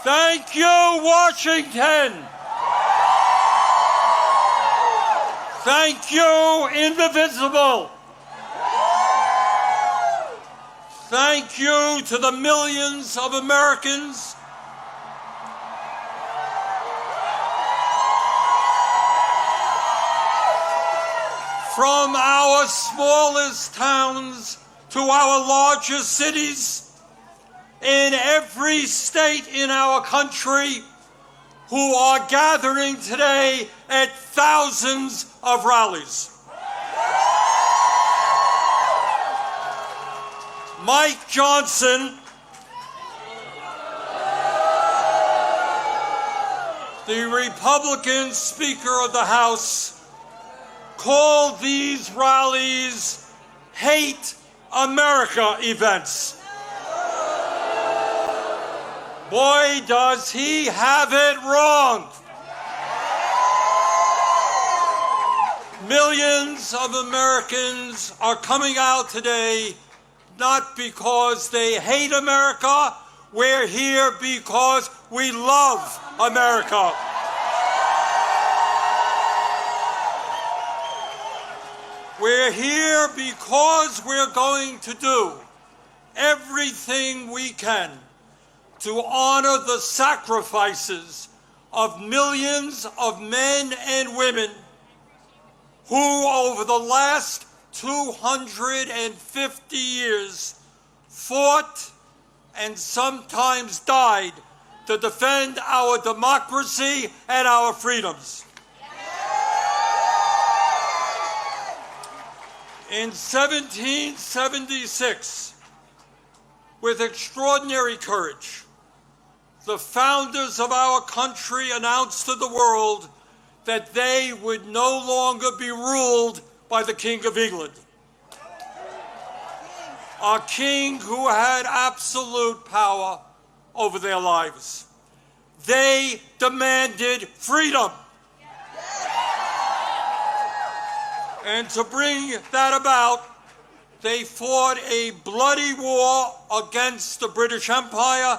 Thank you, Washington. Thank you, indivisible. Thank you to the millions of Americans from our smallest towns to our largest cities, in every state in our country, who are gathering today at thousands of rallies. Mike Johnson, the Republican Speaker of the House, called these rallies hate America events. Boy, does he have it wrong. Millions of Americans are coming out today not because they hate America. We're here because we love America. We're here because we're going to do everything we can to honor the sacrifices of millions of men and women who, over the last 250 years, fought and sometimes died to defend our democracy and our freedoms. In 1776, with extraordinary courage, the founders of our country announced to the world that they would no longer be ruled by the King of England, a king who had absolute power over their lives. They demanded freedom. And to bring that about, they fought a bloody war against the British Empire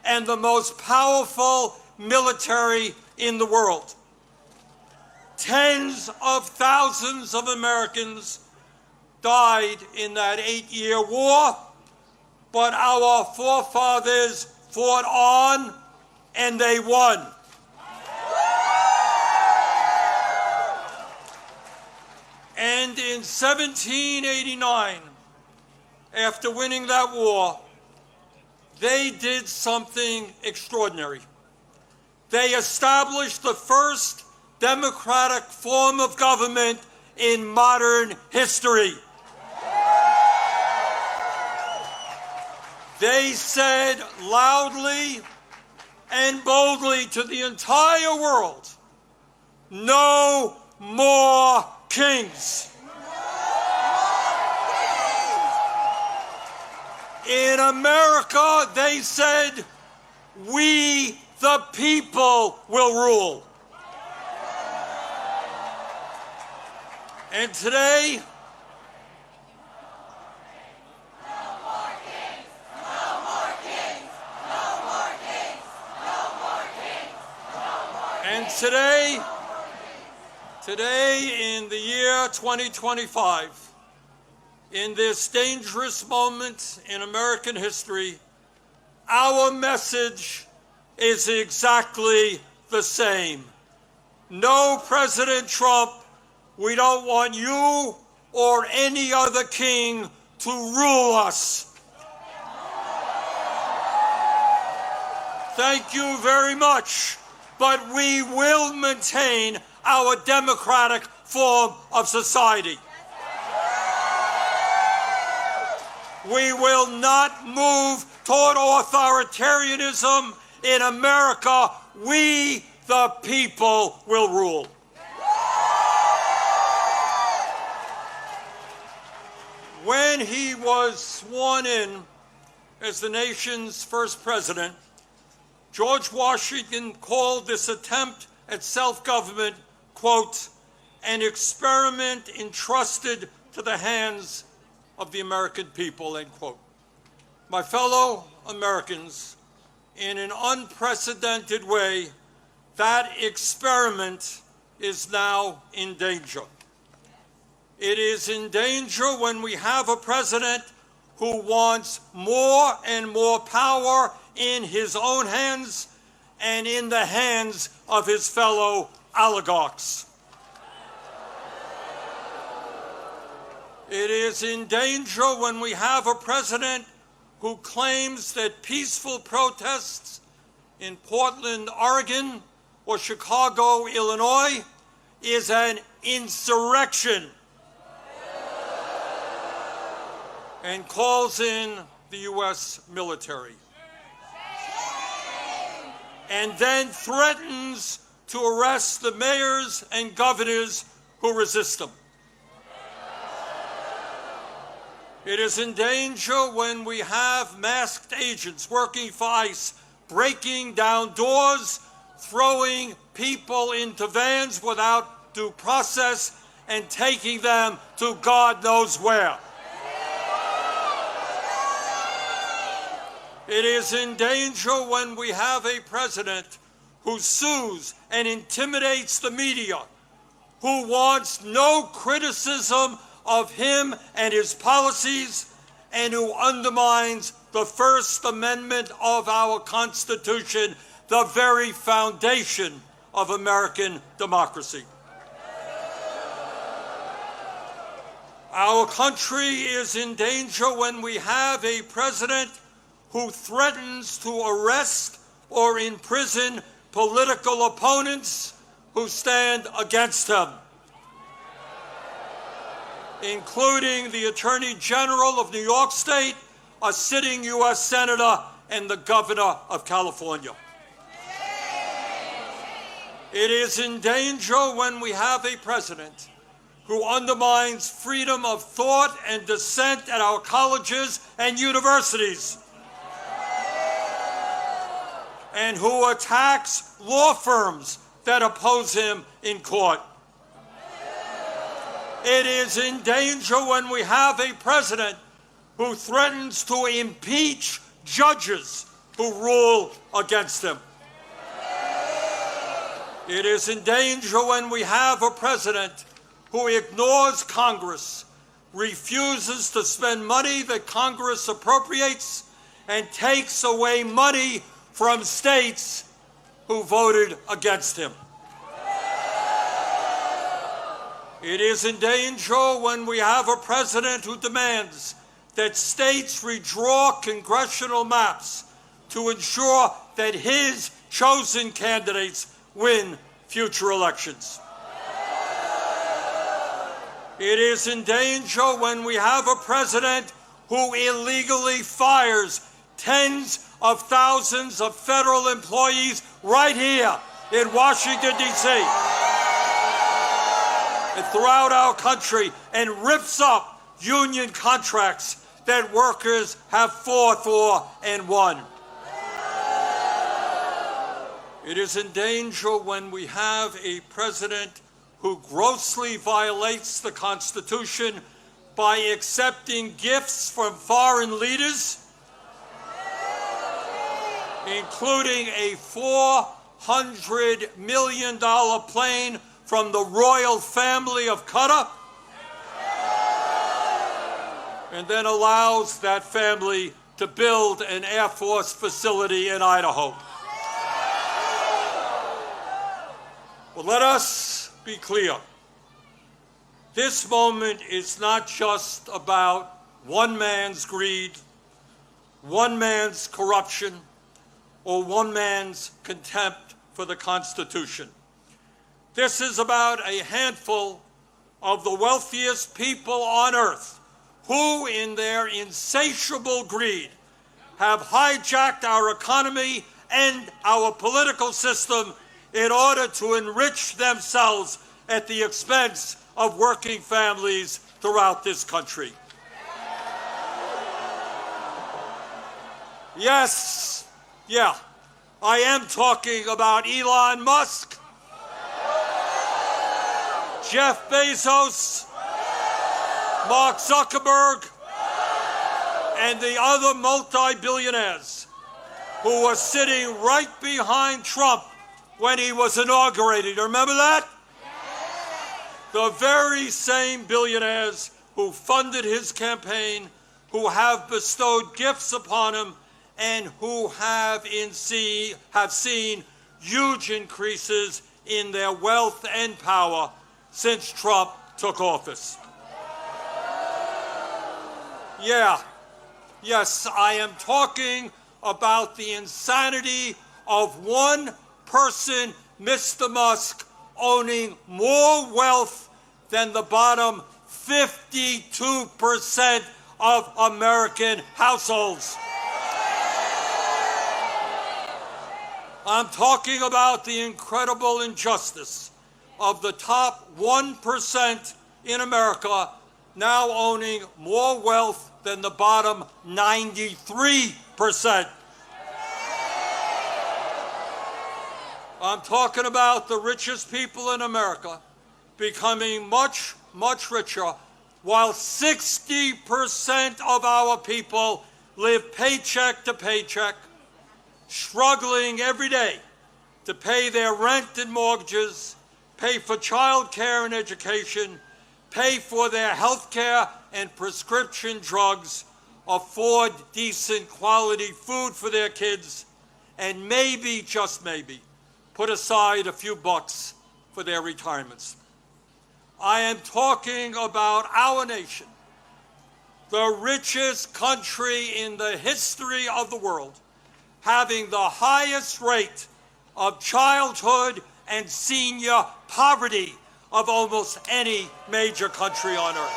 and the most powerful military in the world. Tens of thousands of Americans died in that 8-year war, but our forefathers fought on and they won. And in 1789, after winning that war, they did something extraordinary. They established the first democratic form of government in modern history. They said loudly and boldly to the entire world, no more kings. In America, they said, we the people will rule. And today, no more kings, no more kings, no more kings, no more kings, no more kings. And today in the year 2025, in this dangerous moment in American history, our message is exactly the same. No, President Trump, we don't want you or any other king to rule us. Thank you very much, but we will maintain our democratic form of society. We will not move toward authoritarianism in America. We, the people, will rule. When he was sworn in as the nation's first president, George Washington called this attempt at self-government, quote, an experiment entrusted to the hands of the American people, end quote. My fellow Americans, in an unprecedented way, that experiment is now in danger. It is in danger when we have a president who wants more and more power in his own hands and in the hands of his fellow oligarchs. It is in danger when we have a president who claims that peaceful protests in Portland, Oregon, or Chicago, Illinois, is an insurrection and calls in the U.S. military, and then threatens to arrest the mayors and governors who resist them. It is in danger when we have masked agents working for ICE, breaking down doors, throwing people into vans without due process, and taking them to God knows where. It is in danger when we have a president who sues and intimidates the media, who wants no criticism of him and his policies, and who undermines the First Amendment of our Constitution, the very foundation of American democracy. Our country is in danger when we have a president who threatens to arrest or imprison political opponents who stand against him, including the Attorney General of New York State, a sitting U.S. Senator, and the Governor of California. It is in danger when we have a president who undermines freedom of thought and dissent at our colleges and universities, and who attacks law firms that oppose him in court. It is in danger when we have a president who threatens to impeach judges who rule against him. It is in danger when we have a president who ignores Congress, refuses to spend money that Congress appropriates, and takes away money from states who voted against him. It is in danger when we have a president who demands that states redraw congressional maps to ensure that his chosen candidates win future elections. It is in danger when we have a president who illegally fires tens of thousands of federal employees right here in Washington, D.C. and throughout our country, and rips up union contracts that workers have fought for and won. It is in danger when we have a president who grossly violates the Constitution by accepting gifts from foreign leaders, including a $400 million plane from the royal family of Qatar, and then allows that family to build an Air Force facility in Idaho. Well, let us be clear. This moment is not just about one man's greed, one man's corruption, or one man's contempt for the Constitution. This is about a handful of the wealthiest people on earth who, in their insatiable greed, have hijacked our economy and our political system in order to enrich themselves at the expense of working families throughout this country. Yes, I am talking about Elon Musk, Jeff Bezos, Mark Zuckerberg, and the other multi-billionaires. who was sitting right behind Trump when he was inaugurated. Remember that? The very same billionaires who funded his campaign, who have bestowed gifts upon him, and who have seen huge increases in their wealth and power since Trump took office. Yes, I am talking about the insanity of one person, Mr. Musk, owning more wealth than the bottom 52% of American households. I'm talking about the incredible injustice of the top 1% in America now owning more wealth than the bottom 93%. I'm talking about the richest people in America becoming much, much richer, while 60% of our people live paycheck to paycheck, struggling every day to pay their rent and mortgages, pay for child care and education, pay for their health care and prescription drugs, afford decent quality food for their kids, and maybe, just maybe, put aside a few bucks for their retirements. I am talking about our nation, the richest country in the history of the world, having the highest rate of childhood and senior poverty of almost any major country on earth.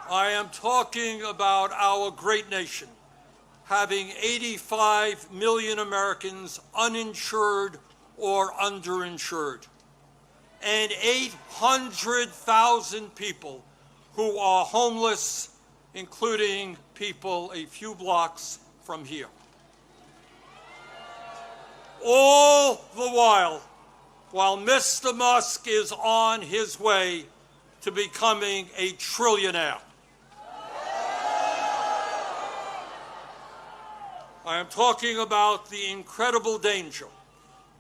I am talking about our great nation having 85 million Americans uninsured or underinsured, and 800,000 people who are homeless, including people a few blocks from here. All the while Mr. Musk is on his way to becoming a trillionaire. I am talking about the incredible danger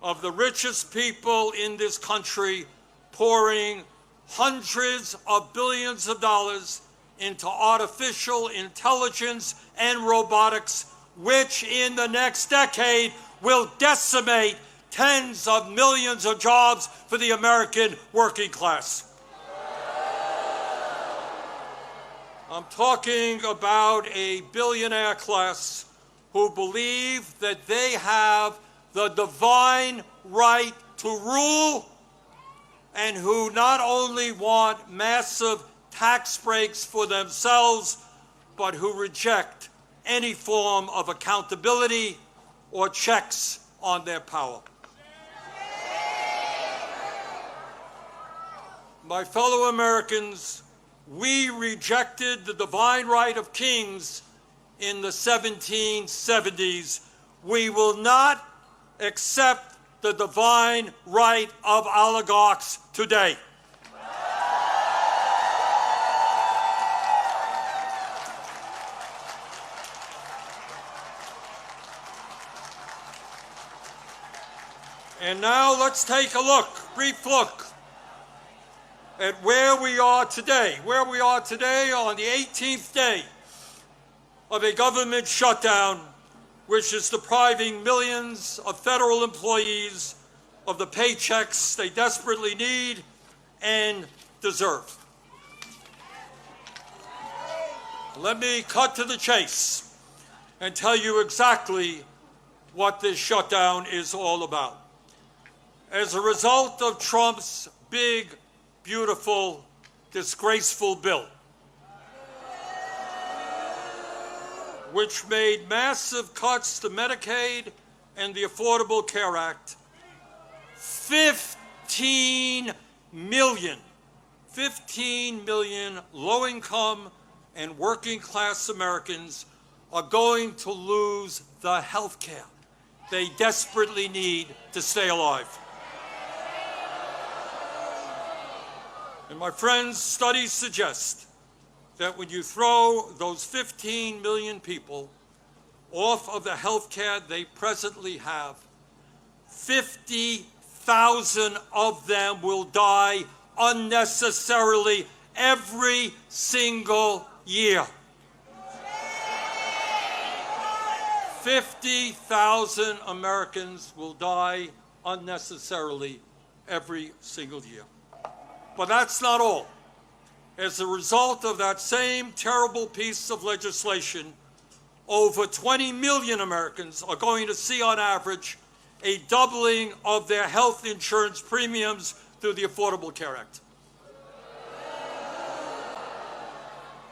of the richest people in this country pouring hundreds of billions of dollars into artificial intelligence and robotics, which in the next decade will decimate tens of millions of jobs for the American working class. I'm talking about a billionaire class who believe that they have the divine right to rule, and who not only want massive tax breaks for themselves, but who reject any form of accountability or checks on their power. My fellow Americans, we rejected the divine right of kings in the 1770s. We will not accept the divine right of oligarchs today. And now let's take a brief look at where we are today. Where we are today on the 18th day of a government shutdown, which is depriving millions of federal employees of the paychecks they desperately need and deserve. Let me cut to the chase and tell you exactly what this shutdown is all about. As a result of Trump's big, beautiful, disgraceful bill, which made massive cuts to Medicaid and the Affordable Care Act, 15 million low-income and working-class Americans are going to lose the health care they desperately need to stay alive. And my friends, studies suggest that when you throw those 15 million people off of the health care they presently have, 50,000 of them will die unnecessarily every single year. 50,000 Americans will die unnecessarily every single year. But that's not all. As a result of that same terrible piece of legislation, over 20 million Americans are going to see on average a doubling of their health insurance premiums through the Affordable Care Act.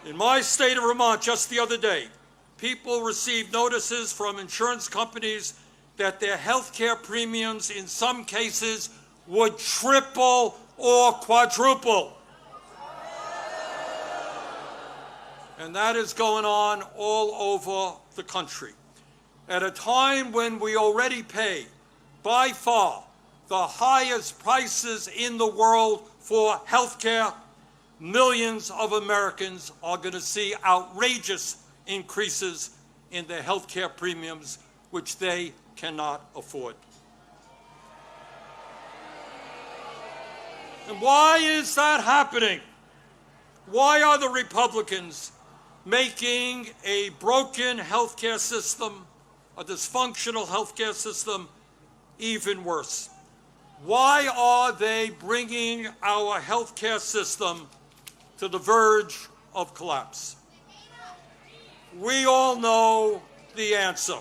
In my state of Vermont just the other day, people received notices from insurance companies that their health care premiums in some cases would triple or quadruple. And that is going on all over the country. At a time when we already pay, by far, the highest prices in the world for health care, millions of Americans are going to see outrageous increases in their health care premiums, which they cannot afford. And why is that happening? Why are the Republicans making a broken healthcare system, a dysfunctional healthcare system, even worse? Why are they bringing our healthcare system to the verge of collapse? We all know the answer.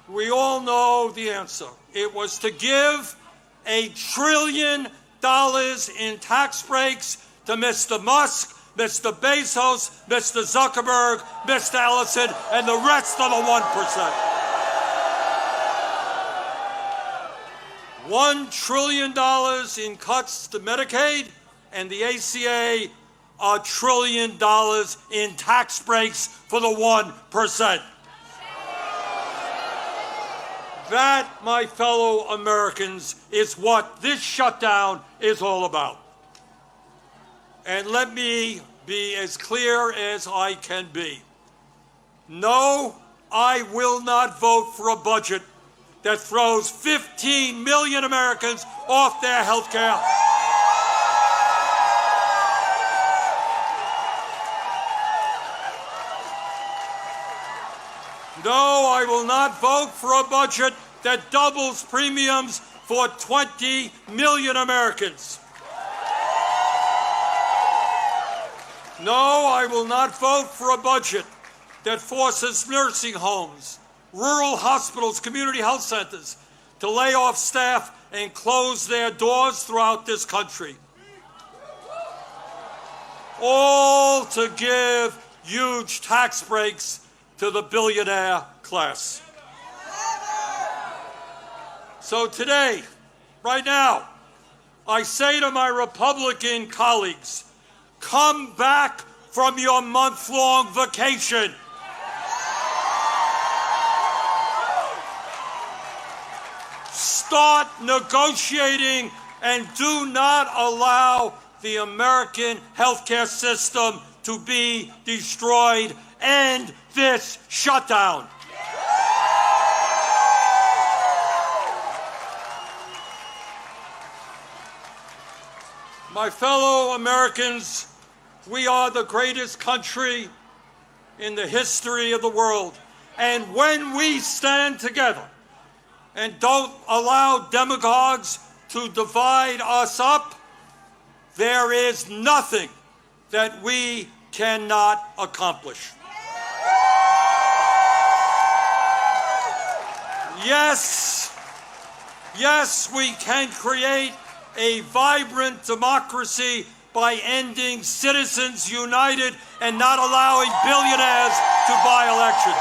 We all know the answer. It was to give $1 trillion in tax breaks to Mr. Musk, Mr. Bezos, Mr. Zuckerberg, Mr. Ellison, and the rest of the 1%. $1 trillion in cuts to Medicaid, and the ACA, $1 trillion in tax breaks for the 1%. That, my fellow Americans, is what this shutdown is all about. And let me be as clear as I can be. No, I will not vote for a budget that throws 15 million Americans off their health care. No, I will not vote for a budget that doubles premiums for 20 million Americans. No, I will not vote for a budget that forces nursing homes, rural hospitals, community health centers to lay off staff and close their doors throughout this country. All to give huge tax breaks to the billionaire class. So today, right now, I say to my Republican colleagues, come back from your month-long vacation. Start negotiating and do not allow the American healthcare system to be destroyed. End this shutdown. My fellow Americans, we are the greatest country in the history of the world. And when we stand together and don't allow demagogues to divide us up, there is nothing that we cannot accomplish. Yes, we can create a vibrant democracy by ending Citizens United and not allowing billionaires to buy elections.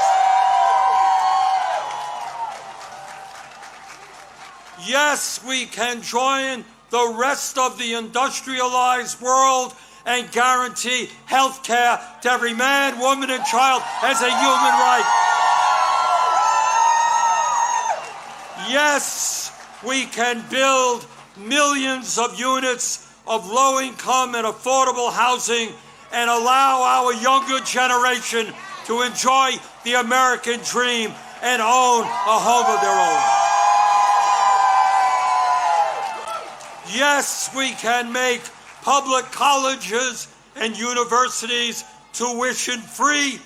Yes, we can join the rest of the industrialized world and guarantee health care to every man, woman, and child as a human right. Yes, we can build millions of units of low-income and affordable housing and allow our younger generation to enjoy the American dream and own a home of their own. Yes, we can make public colleges and universities tuition-free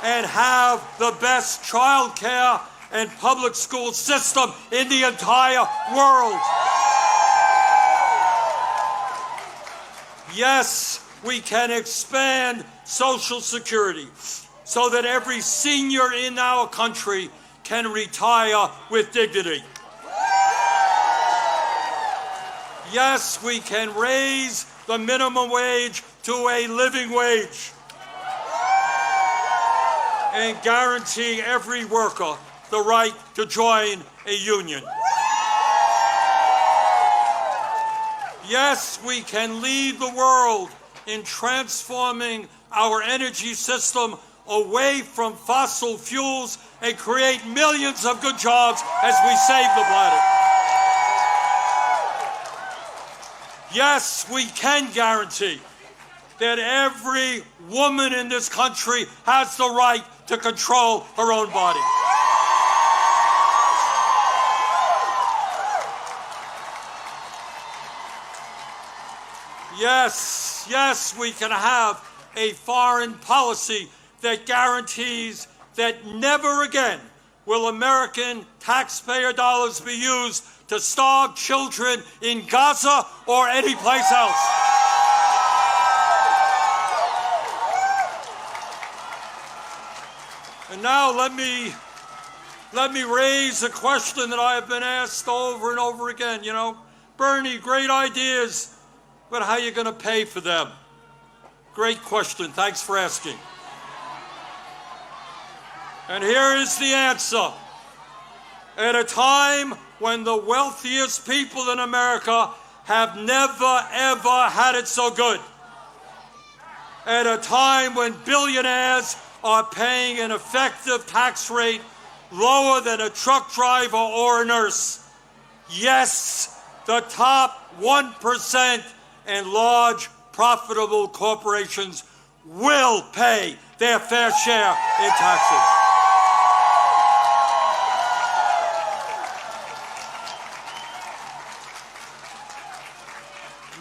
and have the best child care and public school system in the entire world. Yes, we can expand Social Security so that every senior in our country can retire with dignity. Yes, we can raise the minimum wage to a living wage and guarantee every worker the right to join a union. Yes, we can lead the world in transforming our energy system away from fossil fuels and create millions of good jobs as we save the planet. Yes, we can guarantee that every woman in this country has the right to control her own body. Yes, we can have a foreign policy that guarantees that never again will American taxpayer dollars be used to starve children in Gaza or any place else. And now let me raise a question that I have been asked over and over again. You know, Bernie, great ideas, but how are you going to pay for them? Great question. Thanks for asking. And here is the answer. At a time when the wealthiest people in America have never, ever had it so good, at a time when billionaires are paying an effective tax rate lower than a truck driver or a nurse, yes, the top 1% and large profitable corporations will pay their fair share in taxes.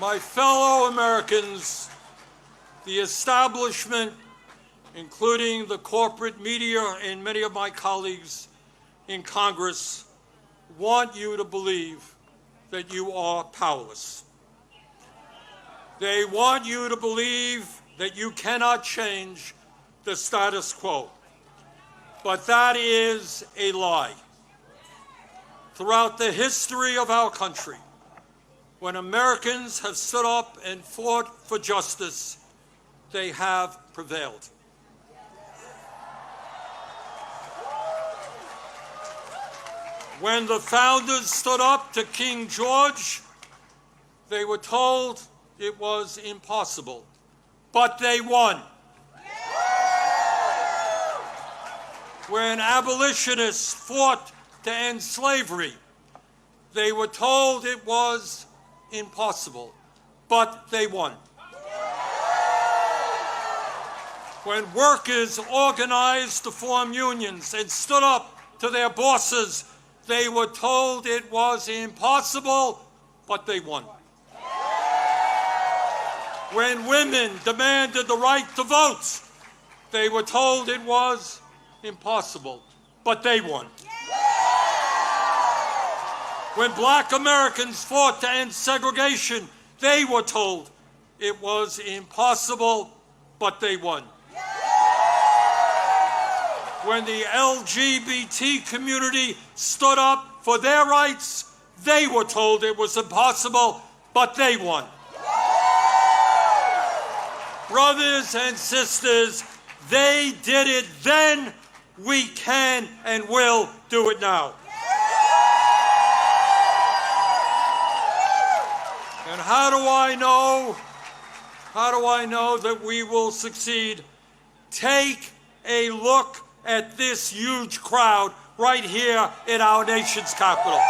My fellow Americans, the establishment, including the corporate media and many of my colleagues in Congress, want you to believe that you are powerless. They want you to believe that you cannot change the status quo. But that is a lie. Throughout the history of our country, when Americans have stood up and fought for justice, they have prevailed. When the founders stood up to King George, they were told it was impossible, but they won. When abolitionists fought to end slavery, they were told it was impossible, but they won. When workers organized to form unions and stood up to their bosses, they were told it was impossible, but they won. When women demanded the right to vote, they were told it was impossible, but they won. When black Americans fought to end segregation, they were told it was impossible, but they won. When the LGBT community stood up for their rights, they were told it was impossible, but they won. Brothers and sisters, they did it then, we can and will do it now. And how do I know that we will succeed? Take a look at this huge crowd right here in our nation's capital.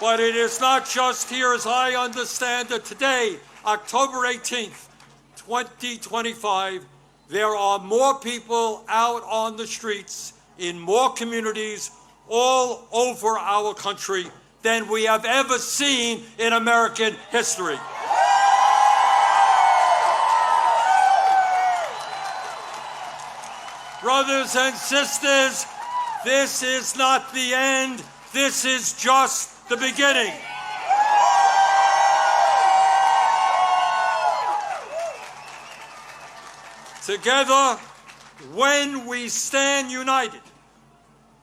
But it is not just here, as I understand it today, October 18th, 2025, there are more people out on the streets in more communities all over our country than we have ever seen in American history. Brothers and sisters, this is not the end. This is just the beginning. Together, when we stand united,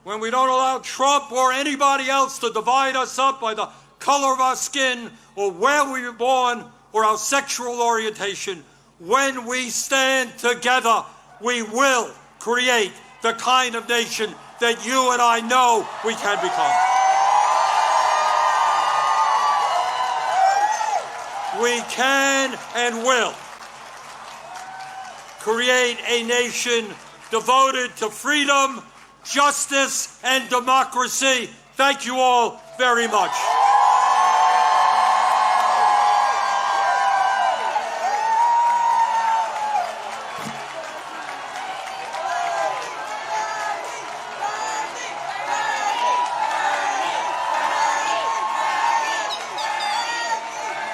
when we don't allow Trump or anybody else to divide us up by the color of our skin or where we were born or our sexual orientation, when we stand together, we will create the kind of nation that you and I know we can become. We can and will create a nation devoted to freedom, justice, and democracy. Thank you all very much.